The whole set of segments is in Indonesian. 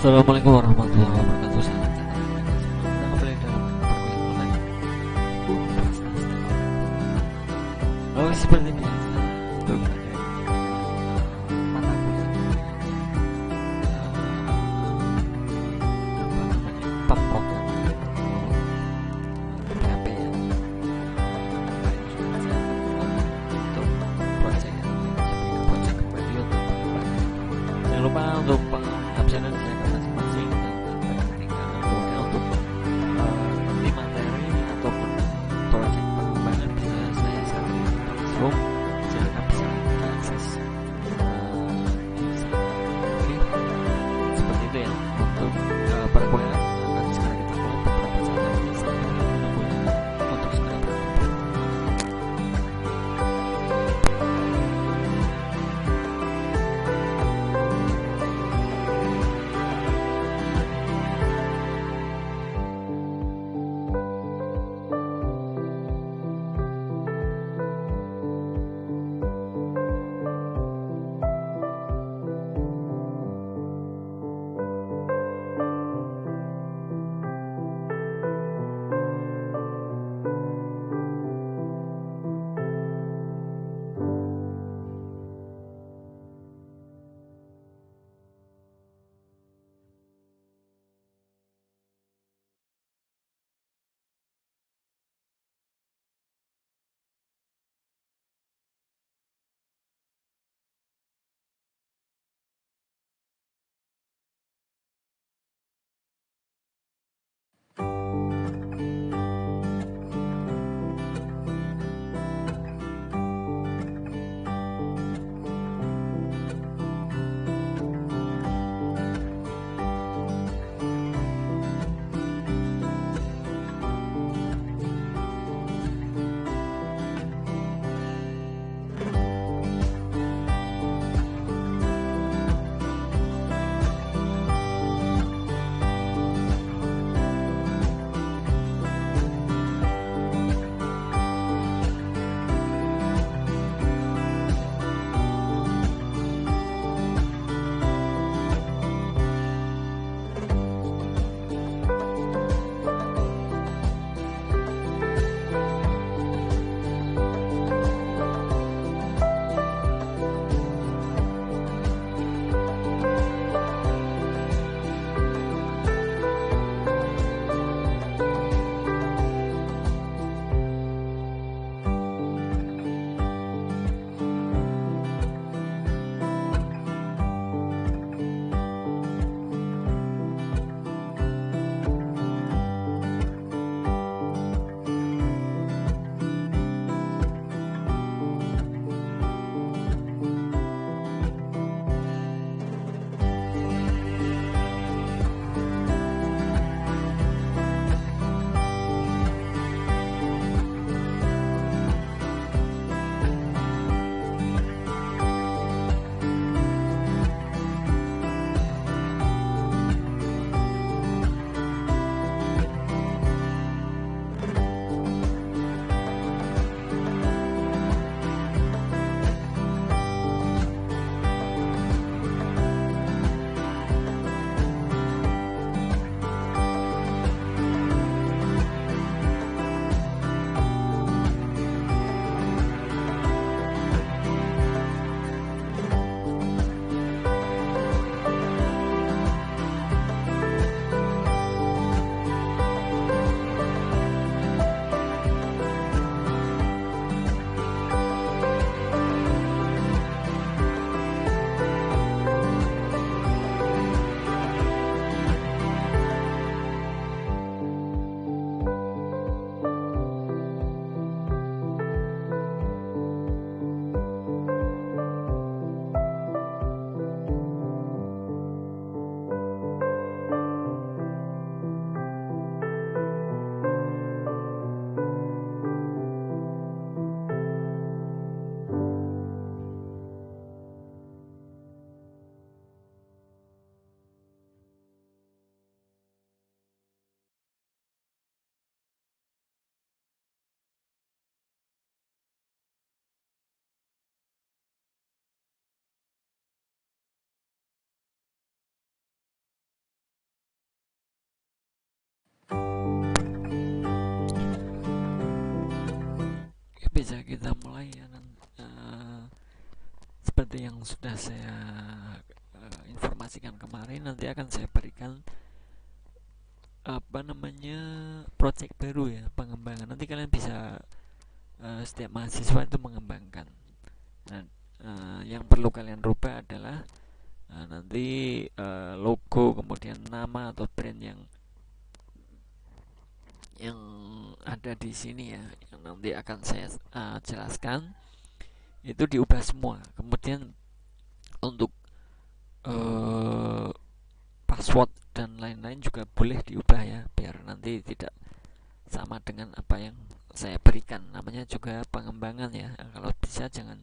Assalamualaikum warahmatullahi wabarakatuh. Salam sejahtera bagi kita semua. Kita kembali dalam perkuliahan online Universitas Teknologi. Oh, seperti biasa untuk materi mata kuliah PAP program PHP ya. Kemarin sudah saya untuk project project kembali untuk pengembangan. Jangan lupa untuk absenan dijaga masing-masing dan tanpa ketinggalan. Kemudian untuk nanti materi ataupun proyek pengembangan bisa saya share di Classroom. Silakan bisa kita akses di sana. Oke, seperti itu ya untuk perkuliahan akan sekarang kita mulai ya. Seperti yang sudah saya informasikan kemarin, nanti akan saya berikan project baru ya, pengembangan. Nanti kalian bisa setiap mahasiswa itu mengembangkan. Nah, yang perlu kalian rubah adalah nanti logo, kemudian nama atau brand yang ada di sini ya, yang nanti akan saya jelaskan, itu diubah semua. Kemudian untuk password dan lain-lain juga boleh diubah ya, biar nanti tidak sama dengan apa yang saya berikan. Namanya juga pengembangan ya. Kalau bisa jangan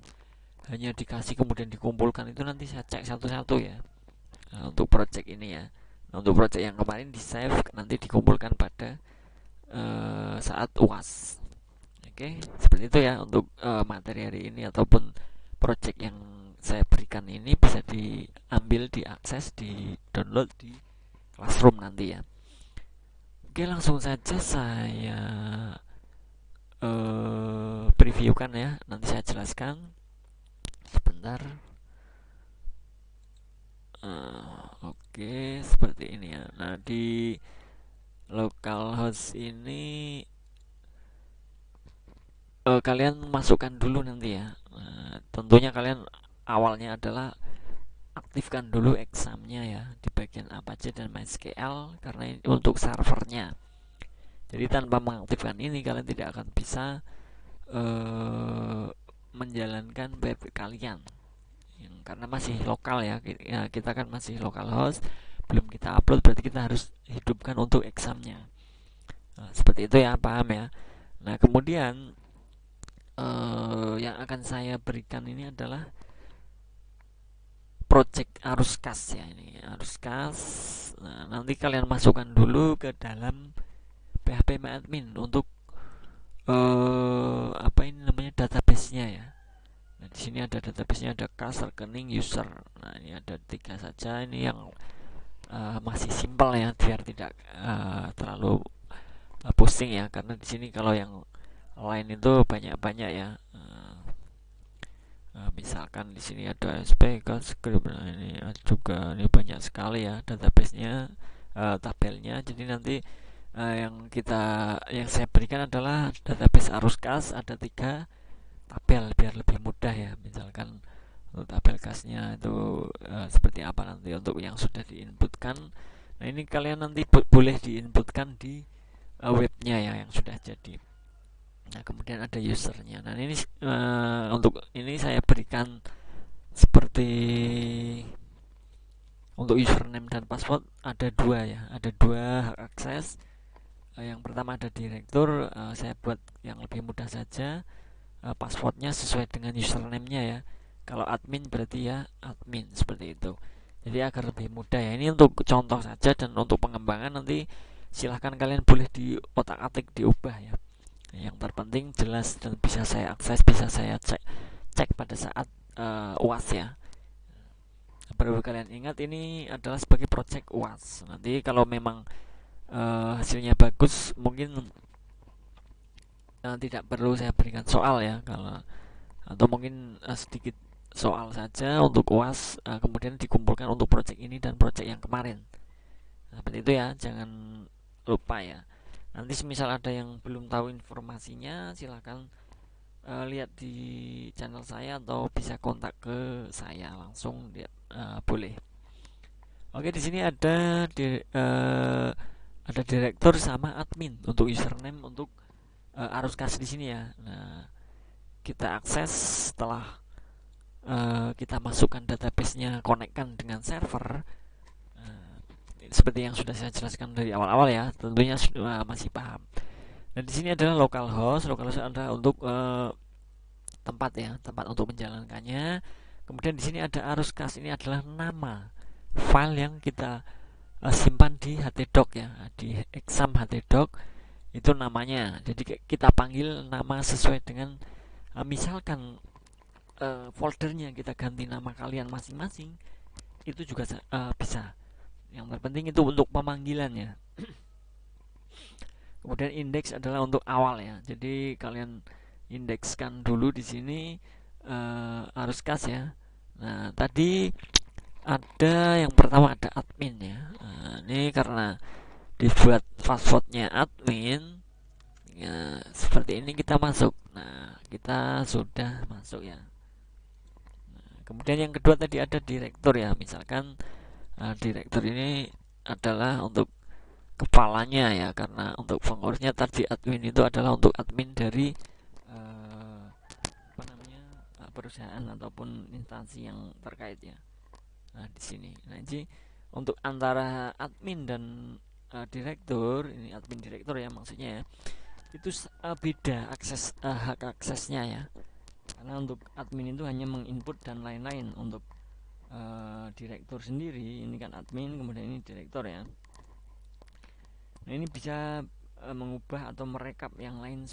hanya dikasih kemudian dikumpulkan, itu nanti saya cek satu-satu ya. Untuk project ini ya. Untuk project yang kemarin di save, nanti dikumpulkan pada saat UAS. Oke, seperti itu ya untuk materi hari ini ataupun project yang saya berikan ini bisa diambil, diakses, di download di Classroom nanti ya. Oke, langsung saja saya previewkan ya. Nanti saya jelaskan sebentar. Oke, seperti ini ya. Nah, di localhost ini kalian masukkan dulu nanti ya. Tentunya kalian awalnya adalah aktifkan dulu examnya ya di bagian Apache dan MySQL, karena ini untuk servernya. Jadi tanpa mengaktifkan ini kalian tidak akan bisa menjalankan web kalian karena masih lokal ya. Kita kan masih localhost, belum kita upload, berarti kita harus hidupkan untuk examnya. Seperti itu ya, paham ya. Nah, kemudian yang akan saya berikan ini adalah project arus kas ya. Ini arus kas. Nah, nanti kalian masukkan dulu ke dalam PHP MyAdmin untuk database-nya ya. Nah, di sini ada database-nya, ada kas, rekening, user. Nah, ini ada 3 saja. Ini yang masih simpel ya, biar tidak terlalu pusing ya, karena di sini kalau yang lain itu banyak ya. Misalkan di sini ada SPK script, nah ini juga ini banyak sekali ya database-nya, tabelnya. Jadi nanti yang saya berikan adalah database arus kas, ada 3 tabel biar lebih mudah ya. Misalkan untuk tabel kasnya itu seperti apa nanti untuk yang sudah diinputkan. Nah, ini kalian nanti boleh diinputkan di webnya ya yang sudah jadi. Nah, kemudian ada usernya. Nah, ini untuk ini saya berikan seperti untuk username dan password ada 2 ya, ada 2 hak akses. Yang pertama ada direktur, saya buat yang lebih mudah saja. Passwordnya sesuai dengan username-nya ya. Kalau admin berarti ya admin, seperti itu. Jadi agar lebih mudah ya. Ini untuk contoh saja, dan untuk pengembangan nanti silahkan kalian boleh diotak-atik, diubah ya. Yang terpenting jelas dan bisa saya akses, bisa saya cek pada saat UAS ya. Perlu kalian ingat, ini adalah sebagai project UAS. Nanti kalau memang hasilnya bagus, mungkin tidak perlu saya berikan soal ya, kalau atau mungkin sedikit soal saja untuk UAS, kemudian dikumpulkan untuk project ini dan project yang kemarin. Seperti itu ya, jangan lupa ya. Nanti semisal ada yang belum tahu informasinya, silahkan lihat di channel saya atau bisa kontak ke saya langsung, boleh. Oke, di sini ada direktur sama admin untuk username, untuk arus kas di sini ya. Nah, kita akses setelah kita masukkan database-nya, konekkan dengan server. Seperti yang sudah saya jelaskan dari awal-awal ya, tentunya masih paham. Dan di sini adalah localhost. Localhost adalah untuk tempat ya, tempat untuk menjalankannya. Kemudian di sini ada arus kas. Ini adalah nama file yang kita simpan di htdoc ya, di exam htdoc itu namanya. Jadi kita panggil nama sesuai dengan misalkan foldernya kita ganti nama kalian masing-masing, itu juga bisa. Yang terpenting itu untuk pemanggilannya. Kemudian indeks adalah untuk awal ya. Jadi kalian indekskan dulu di sini arus kas ya. Nah, tadi ada yang pertama ada admin ya. Nah, ini karena dibuat passwordnya admin ya, seperti ini kita masuk. Nah, kita sudah masuk ya. Nah, kemudian yang kedua tadi ada direktur ya. Misalkan direktur ini adalah untuk kepalanya ya, karena untuk pengurusnya tadi admin itu adalah untuk admin dari apa namanya perusahaan ataupun instansi yang terkait ya. Nah, di sini. Nah, jadi untuk antara admin dan direktur, ini admin direktur ya maksudnya ya, itu beda hak aksesnya ya. Karena untuk admin itu hanya menginput dan lain-lain. Untuk direktur sendiri ini kan admin, kemudian ini direktur ya. Nah, ini bisa mengubah atau merekap yang lain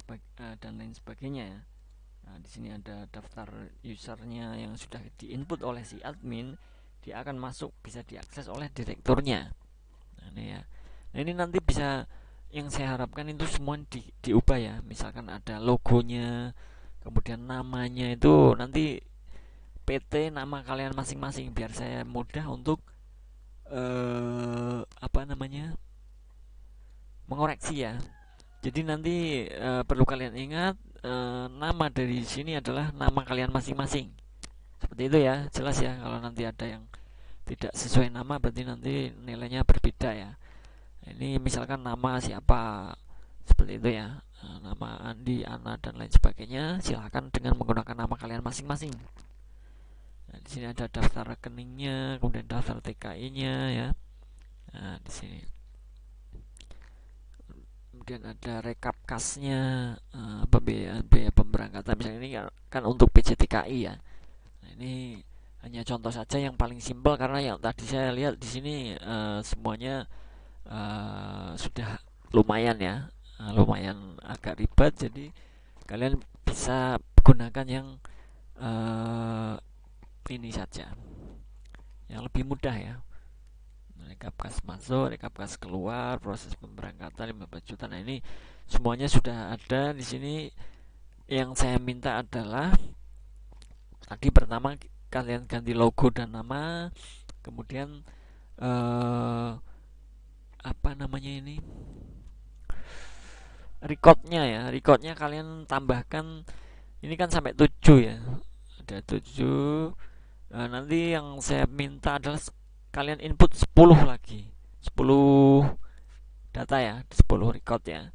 dan lain sebagainya ya. Nah, di sini ada daftar usernya yang sudah diinput oleh si admin, dia akan masuk, bisa diakses oleh direkturnya. Nah, ini ya. Nah, ini nanti bisa, yang saya harapkan itu semua diubah ya. Misalkan ada logonya, kemudian namanya itu nanti PT nama kalian masing-masing, biar saya mudah untuk apa namanya mengoreksi ya. Jadi nanti perlu kalian ingat, nama dari sini adalah nama kalian masing-masing. Seperti itu ya, jelas ya. Kalau nanti ada yang tidak sesuai nama, berarti nanti nilainya berbeda ya. Ini misalkan nama siapa, seperti itu ya. Nama Andi, Ana dan lain sebagainya, silahkan dengan menggunakan nama kalian masing-masing. Nah, di sini ada daftar rekeningnya, kemudian daftar TKI-nya ya. Nah, di sini. Kemudian ada rekap kasnya, pembiayaan biaya pemberangkatan. Misalnya ini kan untuk PJTKI ya. Nah, ini hanya contoh saja yang paling simpel, karena yang tadi saya lihat di sini semuanya sudah lumayan ya, lumayan agak ribet. Jadi kalian bisa gunakan yang ini saja, yang lebih mudah ya. Rekap kas masuk, rekap kas keluar, proses pemberangkatan 15 juta. Nah, ini semuanya sudah ada di sini. Yang saya minta adalah tadi pertama kalian ganti logo dan nama, kemudian apa namanya ini, recordnya kalian tambahkan. Ini kan sampai 7 ya, ada 7. Nanti yang saya minta adalah kalian input 10 lagi, 10 data ya, 10 record ya.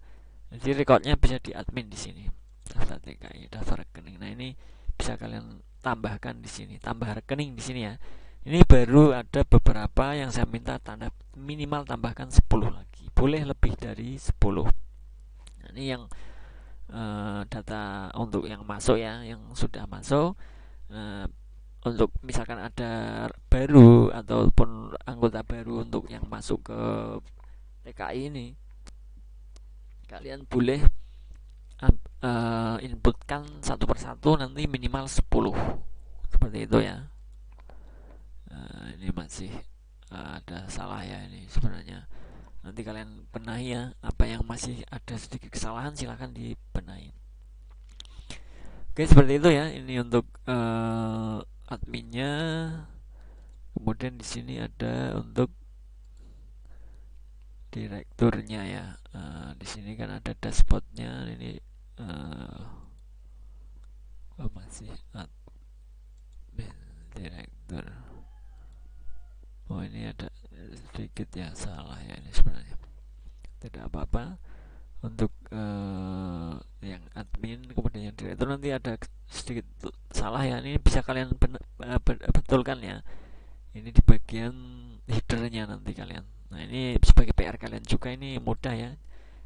Jadi recordnya bisa di admin di sini, daftar TKI, daftar rekening. Nah, ini bisa kalian tambahkan di sini, tambah rekening di sini ya. Ini baru ada beberapa yang saya minta tanda minimal tambahkan 10 lagi, boleh lebih dari 10. Nah, ini yang data untuk yang masuk ya, yang sudah masuk. Untuk misalkan ada baru ataupun anggota baru untuk yang masuk ke TKI ini, kalian boleh inputkan satu persatu, nanti minimal 10, seperti itu ya. Ini masih ada salah ya ini sebenarnya. Nanti kalian benahi ya, apa yang masih ada sedikit kesalahan silahkan dibenahi. Oke, seperti itu ya. Ini untuk adminnya. Kemudian di sini ada untuk direkturnya ya. Di sini kan ada dashboardnya. Ini masih admin direktur. Oh, ini ada sedikit ya salah ya ini sebenarnya. Tidak apa-apa. Untuk yang admin kemudian yang direktur nanti ada sedikit salah ya. Ini bisa kalian betulkan ya. Ini di bagian headernya nanti kalian. Nah, ini sebagai PR kalian juga, ini mudah ya.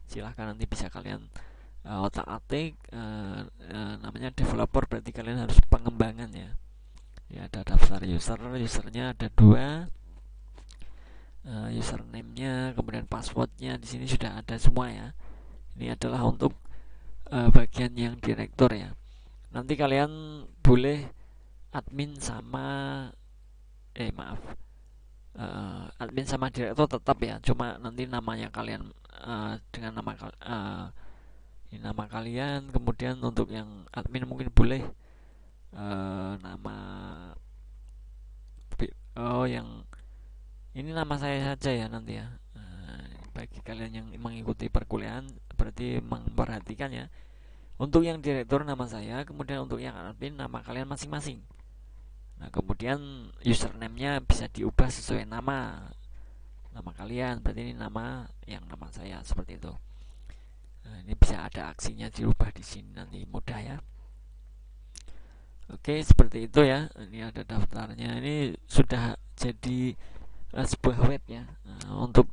Silahkan nanti bisa kalian otak-atik. Namanya developer, berarti kalian harus pengembangan ya. Ya, ada daftar usernya ada 2. Username-nya, kemudian passwordnya di sini sudah ada semua ya. Ini adalah untuk bagian yang direktur ya. Nanti kalian boleh admin sama admin sama direktur tetap ya, cuma nanti namanya kalian dengan nama Ini nama kalian. Kemudian untuk yang admin mungkin boleh nama yang ini nama saya saja ya nanti ya. Bagi kalian yang mengikuti perkuliahan berarti memperhatikan ya. Untuk yang direktur nama saya, kemudian untuk yang admin nama kalian masing-masing. Nah, kemudian username-nya bisa diubah sesuai nama kalian. Berarti ini nama saya seperti itu. Nah, ini bisa ada aksinya dirubah di sini nanti, mudah ya. Oke, seperti itu ya. Ini ada daftarnya. Ini sudah jadi sebuah web ya. Untuk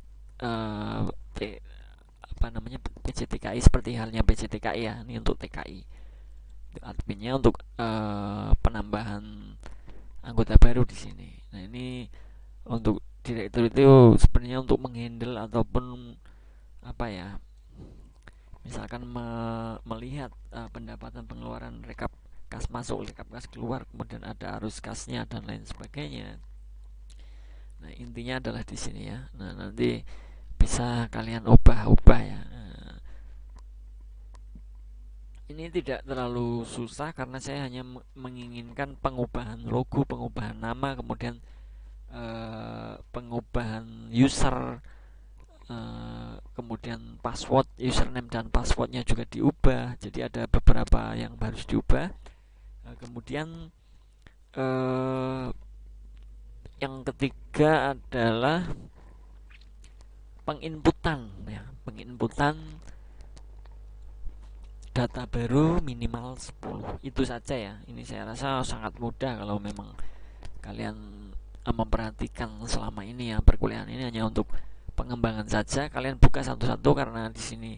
PJTKI seperti halnya PJTKI ya. Ini untuk TKI. Adminnya untuk penambahan anggota baru di sini. Nah, ini untuk direktur itu sebenarnya untuk menghandle ataupun misalkan melihat pendapatan pengeluaran, rekap kas masuk, rekap kas keluar, kemudian ada arus kasnya dan lain sebagainya. Nah, intinya adalah di sini ya. Nah, nanti bisa kalian ubah-ubah ya. Ini tidak terlalu susah karena saya hanya menginginkan pengubahan logo, pengubahan nama, kemudian pengubahan user, kemudian password, username dan passwordnya juga diubah. Jadi ada beberapa yang harus diubah. Kemudian yang ketiga adalah penginputan ya, penginputan data baru minimal 10. Itu saja ya. Ini saya rasa sangat mudah kalau memang kalian memperhatikan selama ini ya. Perkuliahan ini hanya untuk pengembangan saja. Kalian buka satu-satu karena di sini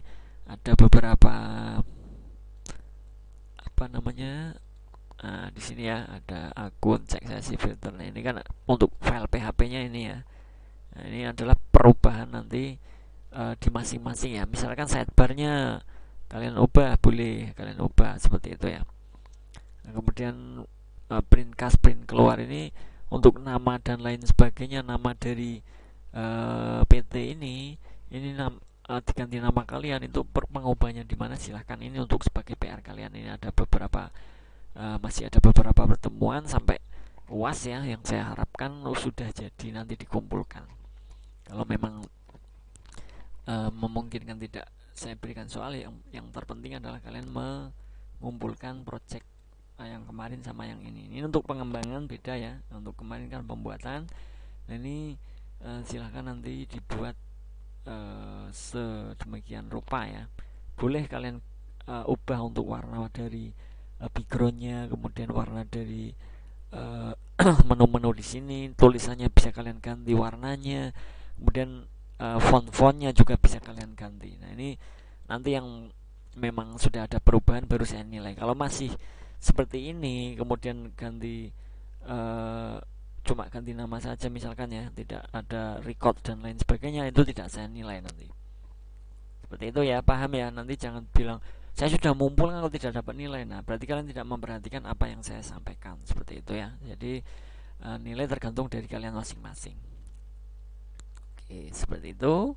ada beberapa di sini ya ada akun, cek sesi, filter. Nah, ini kan untuk file PHP-nya ini ya. Nah, ini adalah perubahan nanti di masing-masing ya. Misalkan sidebar-nya kalian ubah, boleh kalian ubah seperti itu ya. Nah, kemudian print kas, print keluar ini untuk nama dan lain sebagainya, nama dari PT ini diganti nama kalian. Itu pengubahnya di mana silahkan, ini untuk sebagai PR kalian. Ini ada beberapa masih ada beberapa pertemuan sampai UAS ya, yang saya harapkan sudah jadi nanti dikumpulkan. Kalau memang memungkinkan tidak saya berikan soal, yang terpenting adalah kalian mengumpulkan project yang kemarin sama yang ini. Ini untuk pengembangan beda ya. Untuk kemarin kan pembuatan. Nah, ini silahkan nanti dibuat sedemikian rupa ya. Boleh kalian ubah untuk warna dari backgroundnya, kemudian warna dari menu-menu di sini, tulisannya bisa kalian ganti warnanya, kemudian font-fontnya juga bisa kalian ganti. Nah, ini nanti yang memang sudah ada perubahan baru saya nilai. Kalau masih seperti ini kemudian ganti cuma ganti nama saja misalkan ya, tidak ada record dan lain sebagainya, itu tidak saya nilai nanti. Seperti itu ya, paham ya. Nanti jangan bilang saya sudah mumpul kalau tidak dapat nilai. Nah, berarti kalian tidak memperhatikan apa yang saya sampaikan. Seperti itu ya. Jadi nilai tergantung dari kalian masing-masing. Oke, seperti itu.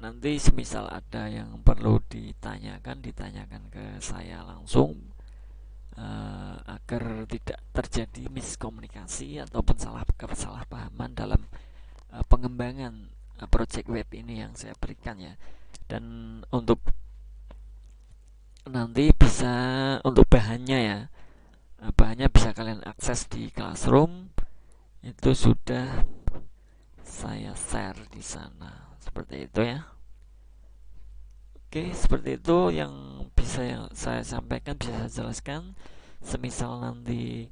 Nanti semisal ada yang perlu ditanyakan ke saya langsung, agar tidak terjadi miskomunikasi ataupun kesalahpahaman dalam pengembangan project web ini yang saya berikan ya. Dan untuk nanti bisa untuk bahannya ya, bahannya bisa kalian akses di Classroom, itu sudah saya share di sana. Seperti itu ya. Oke, seperti itu yang bisa saya sampaikan, bisa saya jelaskan. Semisal nanti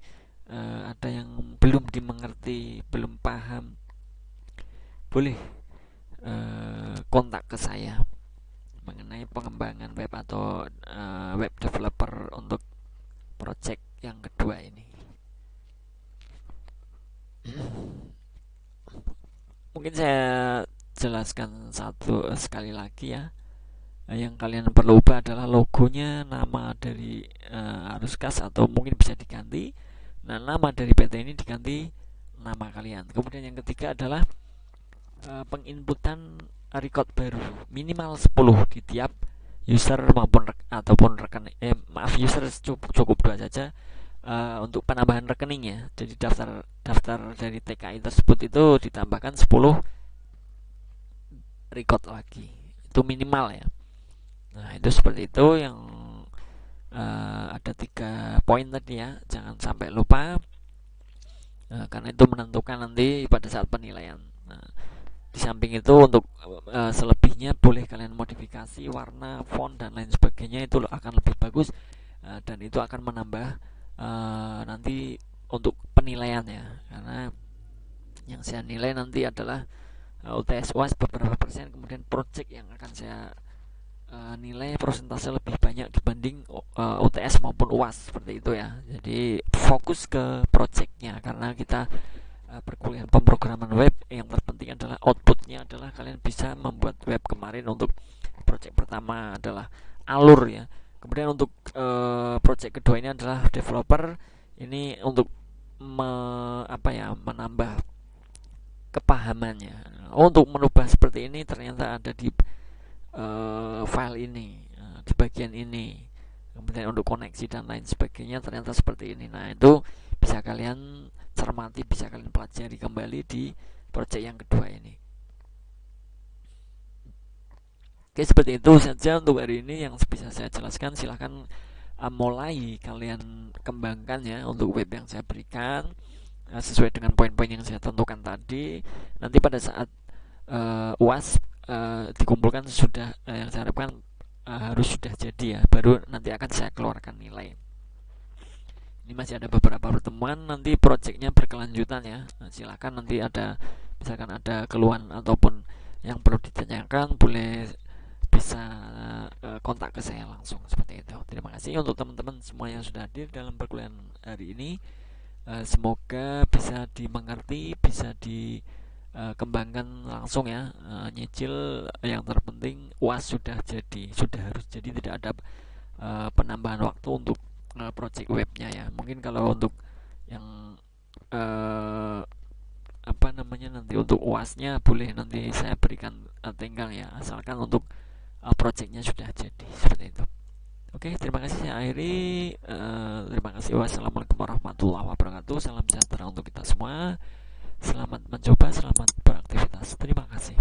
ada yang belum dimengerti, belum paham, boleh kontak ke saya mengenai pengembangan web atau web developer untuk project yang kedua ini. Mungkin saya jelaskan sekali lagi ya. Yang kalian perlu ubah adalah logonya, nama dari arus kas atau mungkin bisa diganti. Nah, nama dari PT ini diganti nama kalian. Kemudian yang ketiga adalah penginputan record baru minimal 10 di tiap user maupun ataupun rekening. Maaf, user cukup 2 saja. Untuk penambahan rekening ya. Jadi daftar dari TKI tersebut itu ditambahkan 10 record lagi. Itu minimal ya. Nah, itu seperti itu yang ada 3 poin tadi ya. Jangan sampai lupa. Karena itu menentukan nanti pada saat penilaian. Nah, di samping itu untuk selebihnya boleh kalian modifikasi warna, font dan lain sebagainya, itu akan lebih bagus dan itu akan menambah nanti untuk penilaian ya. Karena yang saya nilai nanti adalah UTS UAS beberapa persen, kemudian project yang akan saya nilai persentase lebih banyak dibanding UTS maupun UAS, seperti itu ya. Jadi fokus ke projectnya, karena kita perkuliahan pemrograman web yang terpenting adalah outputnya adalah kalian bisa membuat web. Kemarin untuk project pertama adalah alur ya, kemudian untuk project kedua ini adalah developer. Ini untuk menambah kepahamannya. Untuk merubah seperti ini ternyata ada di file ini, di bagian ini, kemudian untuk koneksi dan lain sebagainya ternyata seperti ini. Nah, itu bisa kalian cermati, bisa kalian pelajari kembali di project yang kedua ini. Oke, seperti itu saja untuk hari ini yang bisa saya jelaskan. Silahkan mulai kalian kembangkan ya untuk web yang saya berikan sesuai dengan poin-poin yang saya tentukan tadi. Nanti pada saat UAS dikumpulkan sudah yang saya harapkan harus sudah jadi ya, baru nanti akan saya keluarkan nilai. Ini masih ada beberapa pertemuan, nanti projectnya berkelanjutan ya. Nah, silakan nanti misalkan ada keluhan ataupun yang perlu ditanyakan, boleh bisa kontak ke saya langsung, seperti itu. Terima kasih untuk teman-teman semua yang sudah hadir dalam perkuliahan hari ini. Semoga bisa dimengerti, bisa dikembangkan langsung ya. Nyicil yang terpenting UAS sudah harus jadi, tidak ada penambahan waktu untuk project webnya ya. Mungkin kalau untuk yang nanti untuk UASnya boleh nanti saya berikan tenggang ya, asalkan untuk projectnya sudah jadi, seperti itu. Oke, terima kasih, saya akhiri. Terima kasih. Wassalamualaikum warahmatullahi wabarakatuh. Salam sejahtera untuk kita semua. Selamat mencoba, selamat beraktivitas. Terima kasih.